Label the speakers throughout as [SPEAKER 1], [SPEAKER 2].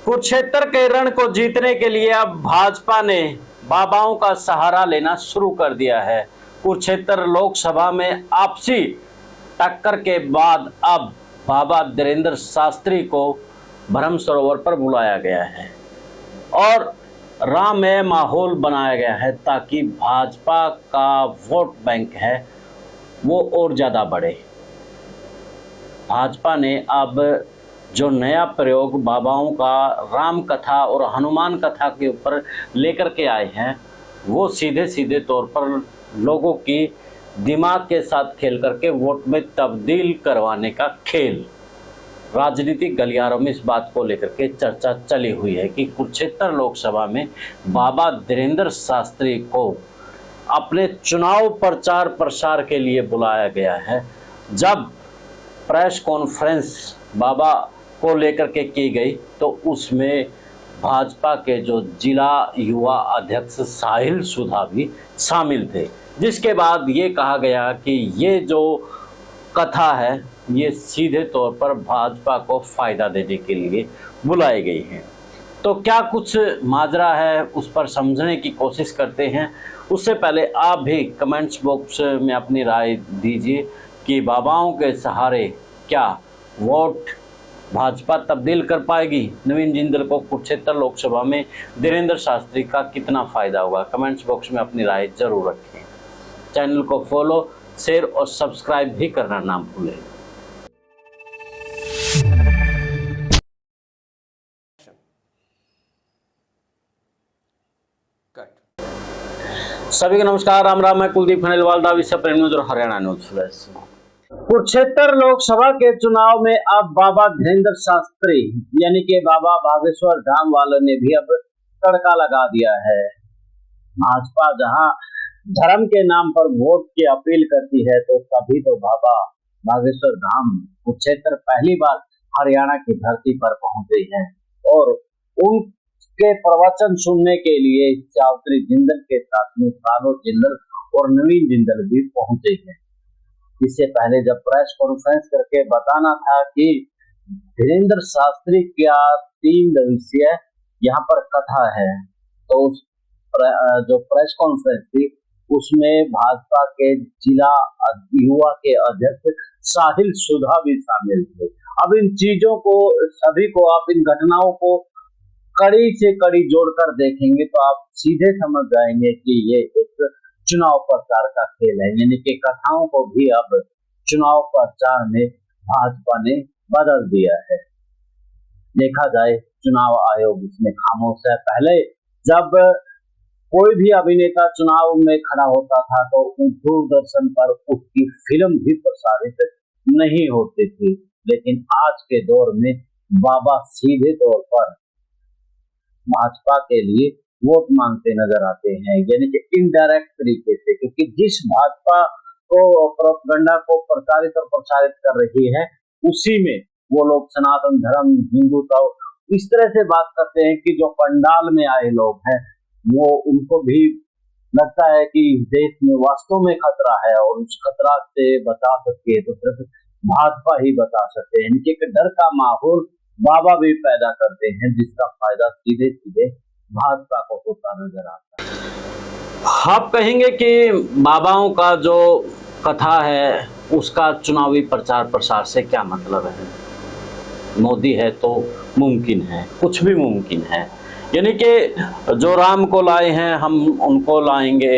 [SPEAKER 1] कुरुक्षेत्र के रण को जीतने के लिए अब भाजपा ने बाबाओं का सहारा लेना शुरू कर दिया है। कुरुक्षेत्र लोकसभा में आपसी टक्कर के बाद अब बाबा धीरेन्द्र शास्त्री को ब्रह्म सरोवर पर बुलाया गया है और राममय माहौल बनाया गया है ताकि भाजपा का वोट बैंक है वो और ज़्यादा बढ़े। भाजपा ने अब जो नया प्रयोग बाबाओं का राम कथा और हनुमान कथा के ऊपर लेकर के आए हैं वो सीधे सीधे तौर पर लोगों की दिमाग के साथ खेल करके वोट में तब्दील करवाने का खेल। राजनीतिक गलियारों में इस बात को लेकर के चर्चा चली हुई है कि कुरुक्षेत्र लोकसभा में बाबा धीरेन्द्र शास्त्री को अपने चुनाव प्रचार प्रसार के लिए बुलाया गया है। जब प्रेस कॉन्फ्रेंस बाबा को लेकर के की गई तो उसमें भाजपा के जो जिला युवा अध्यक्ष साहिल सुधा भी शामिल थे, जिसके बाद ये कहा गया कि ये जो कथा है ये सीधे तौर पर भाजपा को फायदा देने के लिए बुलाई गई है। तो क्या कुछ माजरा है उस पर समझने की कोशिश करते हैं। उससे पहले आप भी कमेंट्स बॉक्स में अपनी राय दीजिए कि बाबाओं के सहारे क्या वोट भाजपा तब्दील कर पाएगी। नवीन जिंदल को कुरुक्षेत्र लोकसभा में धीरेन्द्र शास्त्री का कितना फायदा होगा। कमेंट्स बॉक्स में अपनी राय जरूर रखें। चैनल को फॉलो, शेयर और सब्सक्राइब भी करना ना भूलें। सभी को नमस्कार, राम राम। मैं कुलदीप खनेलवाल, विषय प्रेम न्यूज और हरियाणा न्यूज फ्लैश। कुरुक्षेत्र लोकसभा के चुनाव में अब बाबा धीरेन्द्र शास्त्री यानी कि बाबा बागेश्वर धाम वालों ने भी अब तड़का लगा दिया है। भाजपा जहां धर्म के नाम पर वोट की अपील करती है तो तभी तो बाबा बागेश्वर धाम कुरुक्षेत्र पहली बार हरियाणा की धरती पर पहुंचे हैं और उनके प्रवचन सुनने के लिए चौधरी जिंदल के साथ में सालो जिंदल और नवीन जिंदल भी पहुंचे हैं। इससे पहले जब प्रेस कॉन्फ्रेंस करके बताना था कि धीरेन्द्र शास्त्री का 3 दिवसीय यहाँ पर कथा है, तो उस जो प्रेस कॉन्फ्रेंस थी उसमें भाजपा के जिला युवा के अध्यक्ष साहिल सुधा भी शामिल थे। अब इन चीजों को सभी को आप इन घटनाओं को कड़ी से कड़ी जोड़कर देखेंगे तो आप सीधे समझ जाएंगे कि ये एक चुनाव प्रचार का खेल है, यानी कि कथाओं को भी अब चुनाव प्रचार में भाजपा ने बदल दिया है। देखा जाए चुनाव आयोग इसमें खामोश है। पहले जब कोई भी अभिनेता चुनाव में खड़ा होता था तो दूरदर्शन पर उसकी फिल्म भी प्रसारित नहीं होती थी, लेकिन आज के दौर में बाबा सीधे तौर पर भाजपा के लिए वोट मांगते नजर आते हैं, यानी कि इनडायरेक्ट तरीके से, क्योंकि जिस भाजपा को प्रोपगंडा को प्रचारित और प्रसारित कर रही है उसी में वो लोग सनातन धर्म, हिंदुत्व इस तरह से बात करते हैं कि जो पंडाल में आए लोग हैं वो उनको भी लगता है कि देश में वास्तव में खतरा है और उस खतरा से बचा सकती है तो सिर्फ भाजपा ही बचा सकते हैं। इनके डर का माहौल बाबा भी पैदा करते हैं जिसका फायदा सीधे सीधे भाजपा को होता नजर आता है। आप कहेंगे कि बाबाओं का जो कथा है उसका चुनावी प्रचार प्रसार से क्या मतलब है। मोदी है तो मुमकिन है, कुछ भी मुमकिन है, यानी कि जो राम को लाए हैं हम उनको लाएंगे,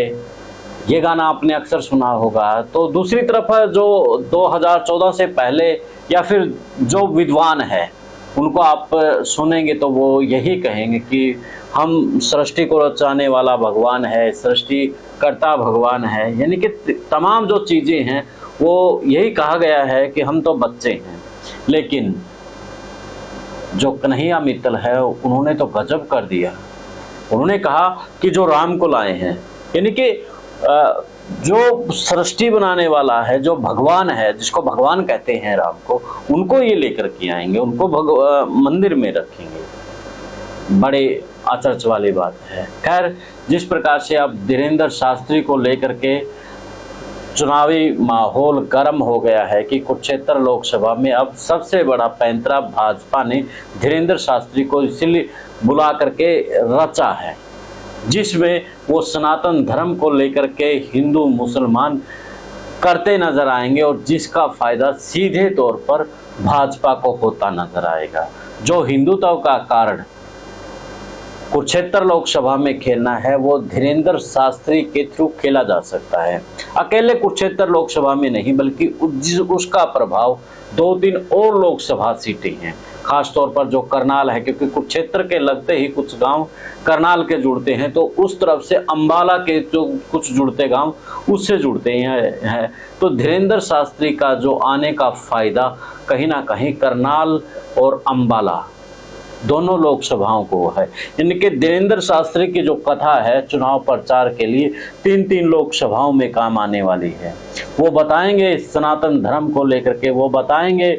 [SPEAKER 1] ये गाना आपने अक्सर सुना होगा। तो दूसरी तरफ जो 2014 से पहले या फिर जो विद्वान है उनको आप सुनेंगे तो वो यही कहेंगे कि हम सृष्टि को रचाने वाला भगवान है, सृष्टि कर्ता भगवान है, यानी कि तमाम जो चीज़ें हैं वो यही कहा गया है कि हम तो बच्चे हैं। लेकिन जो कन्हैया मित्तल है उन्होंने तो गजब कर दिया। उन्होंने कहा कि जो राम को लाए हैं, यानी कि जो सृष्टि बनाने वाला है, जो भगवान है, जिसको भगवान कहते हैं राम को, उनको ये लेकर के आएंगे, उनको मंदिर में रखेंगे। बड़े अचरज वाली बात है। खैर, जिस प्रकार से अब धीरेन्द्र शास्त्री को लेकर के चुनावी माहौल गर्म हो गया है कि कुरुक्षेत्र लोकसभा में अब सबसे बड़ा पैंतरा भाजपा ने धीरेन्द्र शास्त्री को इसलिए बुला करके रचा है, जिसमें वो सनातन धर्म को लेकर के हिंदू मुसलमान करते नजर आएंगे और जिसका फायदा सीधे तौर पर भाजपा को होता नजर आएगा। जो हिंदुत्व का कारण कुरुक्षेत्र लोकसभा में खेलना है वो धीरेन्द्र शास्त्री के थ्रू खेला जा सकता है। अकेले कुरुक्षेत्र लोकसभा में नहीं बल्कि उसका प्रभाव 2-3 और लोकसभा सीटें हैं, खासतौर पर जो करनाल है, क्योंकि कुरुक्षेत्र के लगते ही कुछ गांव करनाल के जुड़ते हैं, तो उस तरफ से अंबाला के जो कुछ जुड़ते गांव उससे जुड़ते हैं। तो धीरेन्द्र शास्त्री का जो आने का फायदा कहीं ना कहीं करनाल और अंबाला दोनों लोकसभाओं को है। इनके धीरेन्द्र शास्त्री की जो कथा है चुनाव प्रचार के लिए 3-3 लोकसभाओं में काम आने वाली है। वो बताएंगे सनातन धर्म को लेकर के, वो बताएंगे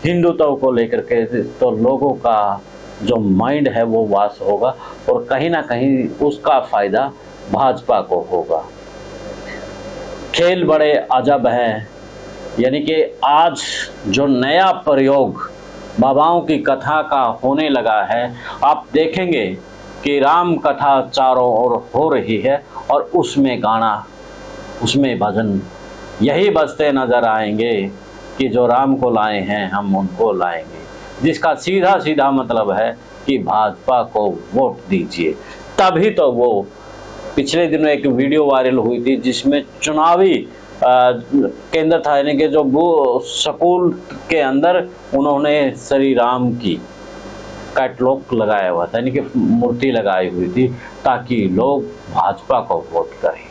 [SPEAKER 1] हिंदुत्व को लेकर के, तो लोगों का जो माइंड है वो वास होगा और कहीं ना कहीं उसका फायदा भाजपा को होगा। खेल बड़े अजब हैं, यानी कि आज जो नया प्रयोग बाबाओं की कथा का होने लगा है, आप देखेंगे कि राम कथा चारों ओर हो रही है और उसमें गाना, उसमें भजन यही बजते नजर आएंगे कि जो राम को लाए हैं हम उनको लाएंगे, जिसका सीधा सीधा मतलब है कि भाजपा को वोट दीजिए। तभी तो वो पिछले दिनों एक वीडियो वायरल हुई थी जिसमें चुनावी केंद्र था, यानी कि जो वो स्कूल के अंदर उन्होंने श्री राम की कैटलॉग लगाया हुआ था, यानी कि मूर्ति लगाई हुई थी ताकि लोग भाजपा को वोट करें।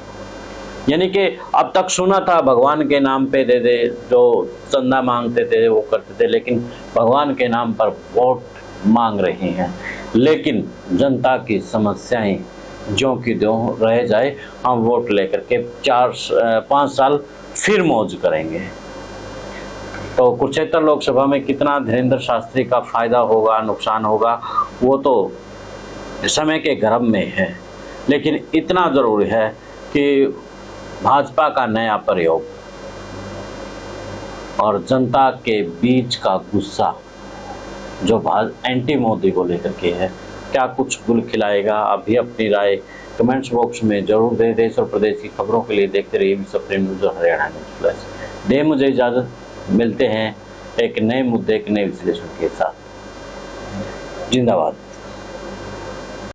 [SPEAKER 1] यानी कि अब तक सुना था भगवान के नाम पे दे दे, जो चंदा मांगते थे वो करते थे, लेकिन भगवान के नाम पर वोट मांग रहे हैं। लेकिन जनता की समस्याएं जो कि जो रह जाए, हम वोट लेकर के 4-5 साल फिर मौज करेंगे। तो कुरुक्षेत्र लोकसभा में कितना धीरेन्द्र शास्त्री का फायदा होगा नुकसान होगा वो तो समय के गर्भ में है, लेकिन इतना जरूरी है कि भाजपा का नया प्रयोग और जनता के बीच का गुस्सा जो एंटी मोदी को लेकर के है, क्या कुछ गुल खिलाएगा? आप भी अपनी राय कमेंट्स बॉक्स में जरूर दें। देश और प्रदेश की खबरों के लिए देखते रहिए सुप्रीम न्यूज़ और हरियाणा न्यूज़ प्लस। दे मुझे इजाज़त, मिलते हैं एक नए मुद्दे के नए विश्लेषण के साथ। जिंदाबाद।